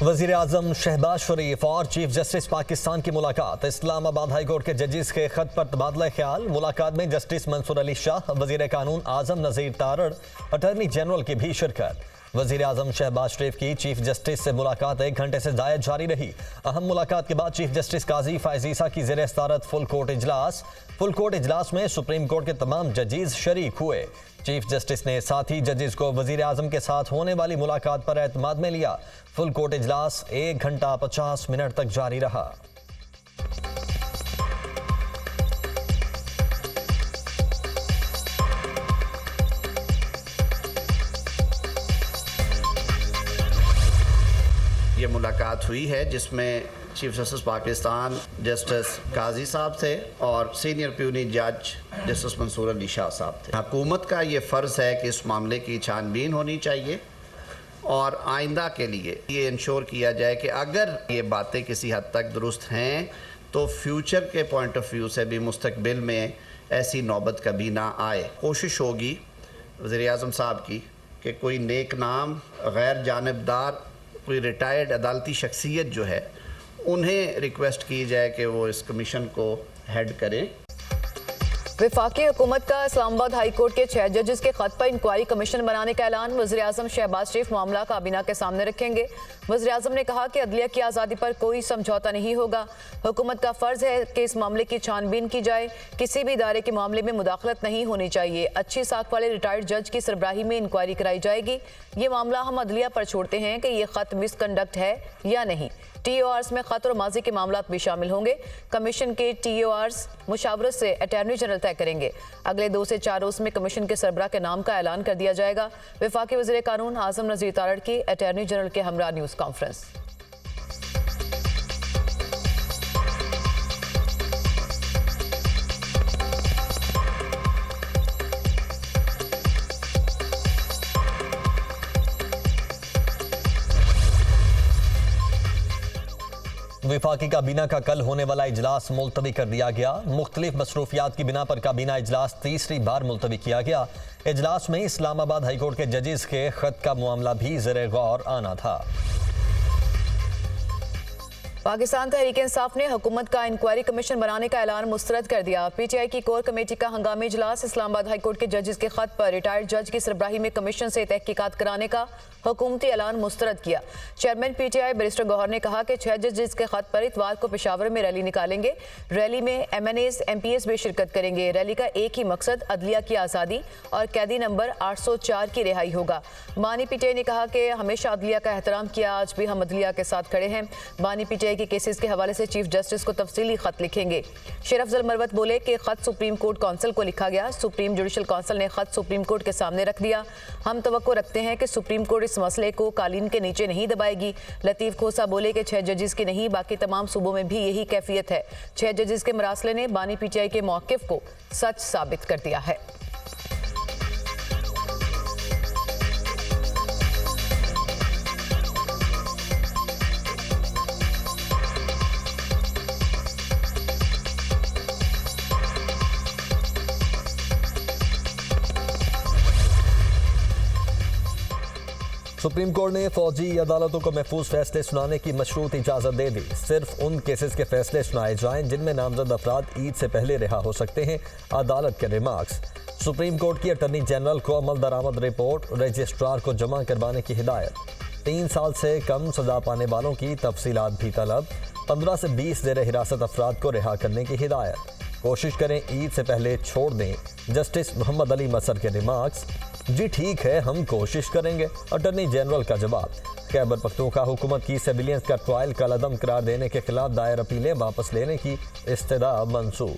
वज़ीर आज़म शहबाज शरीफ और chief justice Pakistan की मुलाकात। इस्लामाबाद हाई कोर्ट के जजेस के खत पर तबादला ख्याल। मुलाकात में जस्टिस मंसूर अली शाह, वज़ीर कानून आज़म नज़ीर तारड़, अटॉर्नी जनरल की भी शिरकत। वज़ीर आज़म शहबाज शरीफ की चीफ जस्टिस से मुलाकात 1 घंटे से ज़ायद जारी रही। अहम मुलाकात के बाद चीफ जस्टिस काजी फ़ाइज़ ईसा की ज़ेर सदारत फुल कोर्ट इजलास। फुल कोर्ट इजलास में सुप्रीम कोर्ट के तमाम जजेस शरीक हुए। चीफ जस्टिस ने साथी जजेस को वज़ीर आज़म के साथ होने वाली मुलाकात पर एतमाद में लिया। फुल कोर्ट इजलास 1 घंटा 50 मिनट तक जारी रहा। ये मुलाकात हुई है जिसमें चीफ जस्टिस पाकिस्तान जस्टिस काजी साहब थे और सीनियर प्यूनी जज जस्टिस मंसूर अली शाह साहब थे। हुकूमत का ये फ़र्ज़ है कि इस मामले की छानबीन होनी चाहिए और आइंदा के लिए ये इंश्योर किया जाए कि अगर ये बातें किसी हद तक दुरुस्त हैं तो फ्यूचर के पॉइंट ऑफ व्यू से भी मुस्तकबिल में ऐसी नौबत कभी ना आए। कोशिश होगी वज़ीर आज़म साहब की कि कोई नेक नाम गैर जानिबदार कोई रिटायर्ड अदालती शख्सियत जो है उन्हें रिक्वेस्ट की जाए कि वो इस कमीशन को हेड करें। वफाकी हुकूमत का इस्लामाबाद हाई कोर्ट के 6 जजेस के खत पर इंक्वायरी कमीशन बनाने का ऐलान। वज़ीर आज़म शहबाज शरीफ मामला काबीना के सामने रखेंगे। वज़ीर आज़म ने कहा कि अदलिया की आज़ादी पर कोई समझौता नहीं होगा। हुकूमत का फ़र्ज़ है कि इस मामले की छानबीन की जाए। किसी भी इदारे के मामले में मुदाखलत नहीं होनी चाहिए। अच्छी साख वाले रिटायर्ड जज की सरबराही में इंक्वायरी कराई जाएगी। ये मामला हम अदलिया पर छोड़ते हैं कि ये ख़त मिसकंडक्ट है या नहीं। TORs में खत और माजी के मामला भी शामिल होंगे। कमीशन के TORs मुशावरत से अटॉर्नी जनरल तय करेंगे। अगले 2 से 4 रोज में कमीशन के सरबराह के नाम का ऐलान कर दिया जाएगा। वफाकी वज़ीर कानून आज़म नज़ीर तारड़ की अटॉर्नी जनरल के हमरा न्यूज़ कॉन्फ्रेंस। वफाकी काबीना का कल होने वाला इजलास मुलतवी कर दिया गया। मुख्तलिफ मसरूफियात की बिना पर काबीना इजलास तीसरी बार मुलतवी किया गया। इजलास में इस्लामाबाद हाईकोर्ट के जजेस के खत का मामला भी ज़ेरे गौर आना था। पाकिस्तान तहरीक इंसाफ ने हुकूमत का इंक्वायरी कमीशन बनाने का ऐलान मुस्तरद कर दिया। PTI की कोर कमेटी का हंगामी इजलास। इस्लामाबाद हाईकोर्ट के जजेस के खत पर रिटायर्ड जज की सरबराही में कमीशन से तहकीकात कराने का हुकूमती ऐलान मुस्तरद किया। चेयरमैन PTI बैरिस्टर गौहर ने कहा कि 6 जजेस के खत पर इतवार को पेशावर में रैली निकालेंगे। रैली में MNAs MPs भी शिरकत करेंगे। रैली का एक ही मकसद अदलिया की आज़ादी और कैदी नंबर 804 की रिहाई होगा। बानी PTI ने कहा कि हमेशा अदलिया का एहतराम किया, आज भी हम अदलिया के साथ खड़े हैं। बानी PTI के केसेस के हवाले से चीफ जस्टिस को तफसीली खत लिखेंगे। शेर अफजल मरवत बोले कि खत सुप्रीम कोर्ट काउंसिल को लिखा गया। सुप्रीम जुडिशल काउंसिल ने खत सुप्रीम कोर्ट के सामने रख दिया। हम तवक्को रखते हैं कि सुप्रीम कोर्ट इस मसले को कालीन के नीचे नहीं दबाएगी। लतीफ़ खोसा बोले कि 6 जजेस की नहीं बाकी तमाम सूबों में भी यही कैफियत है। 6 जजेस के मरासले ने बानी PTI के मौक़िफ़ को सच साबित कर दिया है। सुप्रीम कोर्ट ने फौजी अदालतों को महफूज फैसले सुनाने की मशरूत इजाज़त दे दी। सिर्फ उन केसेस के फैसले सुनाए जाएं जिनमें नामजद अफराद ईद से पहले रिहा हो सकते हैं। अदालत के रिमार्क्स। सुप्रीम कोर्ट की अटॉर्नी जनरल को अमल दरामद रिपोर्ट रजिस्ट्रार को जमा करवाने की हिदायत। 3 साल से कम सजा पाने वालों की तफसीलात भी तलब। 15 से 20 ज़ेर हिरासत अफराद को रिहा करने की हिदायत। कोशिश करें ईद से पहले छोड़ दें। जस्टिस मोहम्मद अली मसर के रिमार्क्स। जी ठीक है, हम कोशिश करेंगे, अटॉर्नी जनरल का जवाब। खैबर पख्तूनख्वा हुकूमत की सिविलियंस का ट्रायल कलअदम करार देने के खिलाफ दायर अपीलें वापस लेने की इस्तदा मंसूब।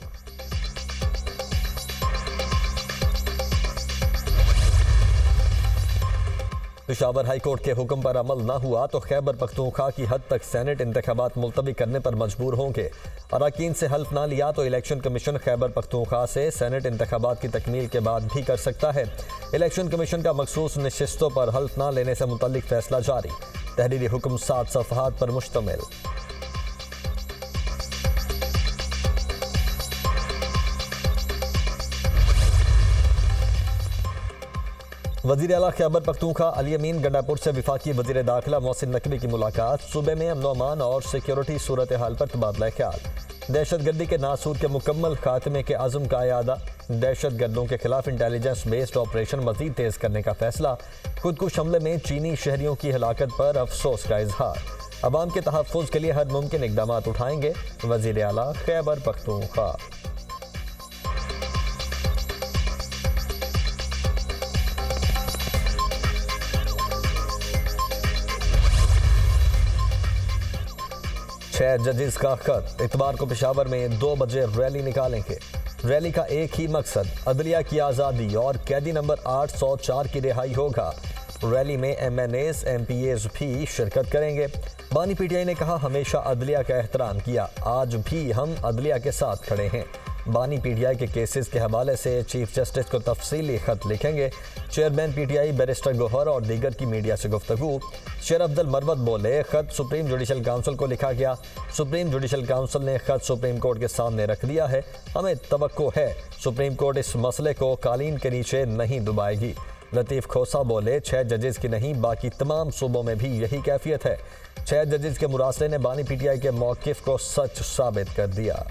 पेशावर हाई कोर्ट के हुक्म पर अमल न हुआ तो खैबर पख्तूनख्वा की हद तक सेनेट इंतखाबात मुलतवी करने पर मजबूर होंगे। अरकान से हल्फ ना लिया तो इलेक्शन कमीशन खैबर पख्तूनख्वा से सेनेट इंतखाबात की तकमील के बाद भी कर सकता है। इलेक्शन कमीशन का मखसूस नशिस्तों पर हल्फ ना लेने से मुतल्लिक फैसला जारी। तहरीरी हुक्म 7 सफ़हात पर मुश्तमिल। वज़ीर आला खैबर पख्तूनख्वा अली अमीन गंडापुर से वफाकी वज़ीर दाखिला मोहसिन नकवी की मुलाकात। सूबे में अमन अमान और सिक्योरिटी सूरत हाल पर तबादला ख्याल। दहशतगर्दी के नासूर के मुकम्मल खात्मे के अज़म का यादा। दहशत गर्दों के खिलाफ इंटेलिजेंस बेस्ड ऑपरेशन मजीद तेज करने का फैसला। खुदकुश हमले में चीनी शहरियों की हलाकत पर अफसोस का इजहार। अवाम के तहफ़्फ़ुज़ के लिए हर मुमकिन इक़दाम उठाएंगे वज़ीर आला खैबर पख्तूनख्वा। छह जजेस का खत। इतवार को पेशावर में 2 बजे रैली निकालेंगे। रैली का एक ही मकसद अदलिया की आज़ादी और कैदी नंबर 804 की रिहाई होगा। रैली में MNAs MPAs भी शिरकत करेंगे। बानी PTI ने कहा, हमेशा अदलिया का एहतराम किया, आज भी हम अदलिया के साथ खड़े हैं। बानी PTI के केसेस के हवाले से चीफ जस्टिस को तफसीली खत लिखेंगे। चेयरमैन PTI बैरिस्टर गोहर और दीगर की मीडिया से गुफ्तगू। शेर अफजल मरवत बोले, खत सुप्रीम जुडिशल काउंसिल को लिखा गया। सुप्रीम जुडिशल काउंसिल ने खत सुप्रीम कोर्ट के सामने रख दिया है। हमें तवक्को है सुप्रीम कोर्ट इस मसले को कालीन के नीचे नहीं दबाएगी। लतीफ़ खोसा बोले, 6 जजेस की नहीं बाकी तमाम सूबों में भी यही कैफियत है। 6 जजेस के मुरासले ने बानी PTI के मौक़िफ़ को सच साबित कर दिया।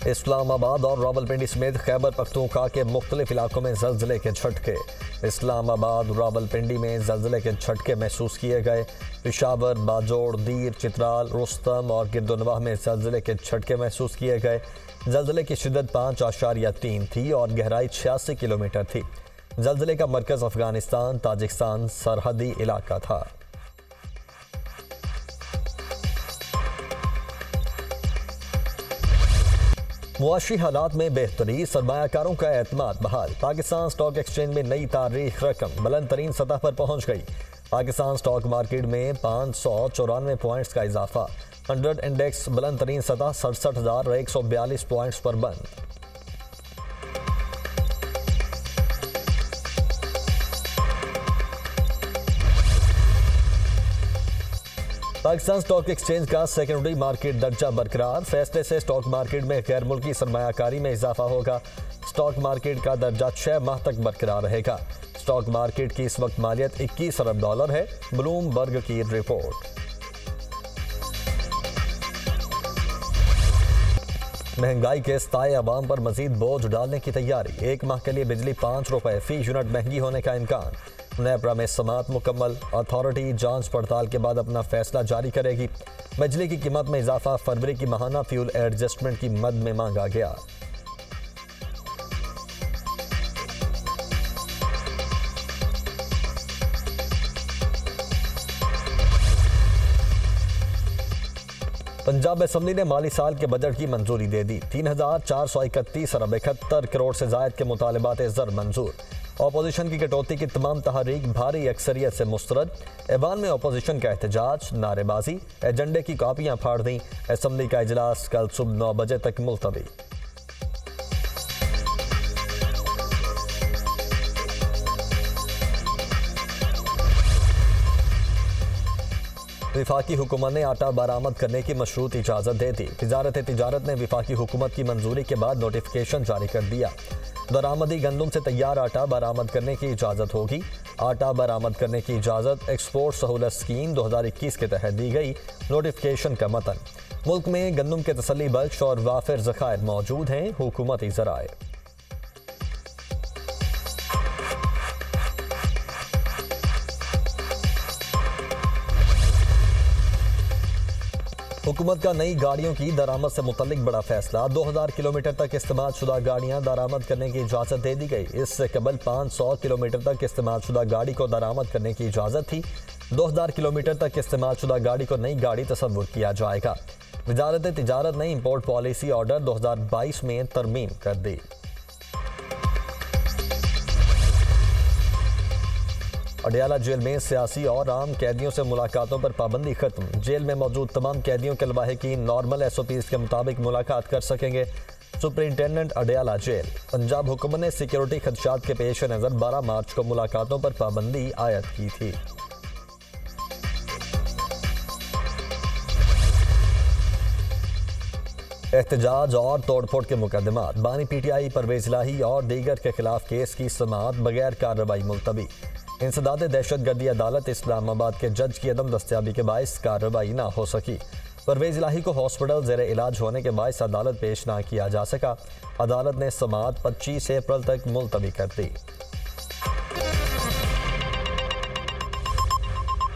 इस्लामाबाद और रावलपिंडी समेत खैबर पख्तूनख्वा के मुख्तलिफ इलाकों में ज़लज़ले के झटके। इस्लामाबाद रावलपिंडी में ज़लज़ले के झटके महसूस किए गए। पेशावर, बाजोड़, दीर, चित्राल, रुस्तम और गिरदोनवाह में ज़लज़ले के झटके महसूस किए गए। ज़लज़ले की शिद्दत 5.3 थी और गहराई 86 किलोमीटर थी। ज़लज़ले का मरकज़ अफगानिस्तान ताजिकिस्तान सरहदी इलाका था। मुआशी हालात में बेहतरी, सरमायाकारों का एतमाद बहाल। पाकिस्तान स्टॉक एक्सचेंज में नई तारीख रकम बुलंद तरीन सतह पर पहुंच गई। पाकिस्तान स्टॉक मार्केट में 594 पॉइंट्स का इजाफा। 100 इंडेक्स बुलंद तरीन सतह 67,142 पॉइंट्स पर बंद। पाकिस्तान स्टॉक एक्सचेंज का सेकेंडरी मार्केट दर्जा बरकरार। फैसले से स्टॉक मार्केट में गैर मुल्की सरमायाकारी में इजाफा होगा। स्टॉक मार्केट का दर्जा 6 माह तक बरकरार रहेगा। स्टॉक मार्केट की इस वक्त मालियत $21 अरब है। ब्लूमबर्ग की रिपोर्ट। महंगाई के सताए अवाम पर मजीद बोझ डालने की तैयारी। 1 माह के लिए बिजली 5 रुपए फी यूनिट महंगी होने का इम्कान। नेपरा में समात मुकम्मल। अथॉरिटी जांच पड़ताल के बाद अपना फैसला जारी करेगी। बिजली की कीमत में इजाफा। फरवरी की माहाना फ्यूल एडजस्टमेंट की मद में मांगा गया। पंजाब असेंबली ने माली साल के बजट की मंजूरी दे दी। 3,431 अरब 71 करोड़ से जायद के मुतालबात ज़र मंजूर। अपोजिशन की कटौती की तमाम तहरीक भारी अक्सरियत से मुस्तरद। ऐवान में अपोजिशन का एहतजाज, नारेबाजी, एजेंडे की कापियां फाड़ दी। असेंबली का इजलास कल सुबह 9 बजे तक मुलतवी। विफाकी हुकूमत ने आटा बरामद करने की मशरूत इजाज़त दे दी। वजारत तिजारत ने विफाकी हुकूमत की मंजूरी के बाद नोटिफिकेशन जारी कर दिया। दरामदी गंदम से तैयार आटा बरामद करने की इजाज़त होगी। आटा बरामद करने की इजाज़त एक्सपोर्ट सहूलत स्कीम 2021 के तहत दी गई। नोटिफिकेशन का मतन। मुल्क में गंदम के तसल्ली बख्श और वाफिर ज़खायर मौजूद हैं। हुकूमती ज़राए। हुकूमत का नई गाड़ियों की दरामद से मुतल्लिक बड़ा फैसला। 2000 किलोमीटर तक इस्तेमाल शुदा गाड़ियाँ दरामद करने की इजाज़त दे दी गई। इससे कबल 500 किलोमीटर तक इस्तेमाल शुदा गाड़ी को दरामद करने की इजाज़त थी। 2000 किलोमीटर तक इस्तेमाल शुदा गाड़ी को नई गाड़ी तस्वुर किया जाएगा। वजारत तिजारत ने इम्पोर्ट पॉलिसी ऑर्डर 2022 में तरमीम कर दी। अडयाला जेल में सियासी और आम कैदियों से मुलाकातों पर पाबंदी खत्म। जेल में मौजूद तमाम कैदियों के लवाहिकीन नॉर्मल SOPs के मुताबिक मुलाकात कर सकेंगे। Superintendent Adiala jail. पंजाब हुकूमत ने सिक्योरिटी खदशात के पेश नज़र 12 मार्च को मुलाकातों पर पाबंदी आयद की थी। एहतजाज और तोड़फोड़ के मुकदमात, बानी PTI परवेज इलाही और दीगर के खिलाफ केस की समाअत बगैर कार्रवाई मुलतवी। इंसदाद दहशतगर्दी अदालत इस्लामाबाद के जज की अदम दस्तयाबी के बायस कार्रवाई ना हो सकी। परवेज इलाही को हॉस्पिटल ज़ेर इलाज होने के बायस अदालत पेश ना किया जा सका। अदालत ने समाअत 25 अप्रैल तक मुलतवी कर दी।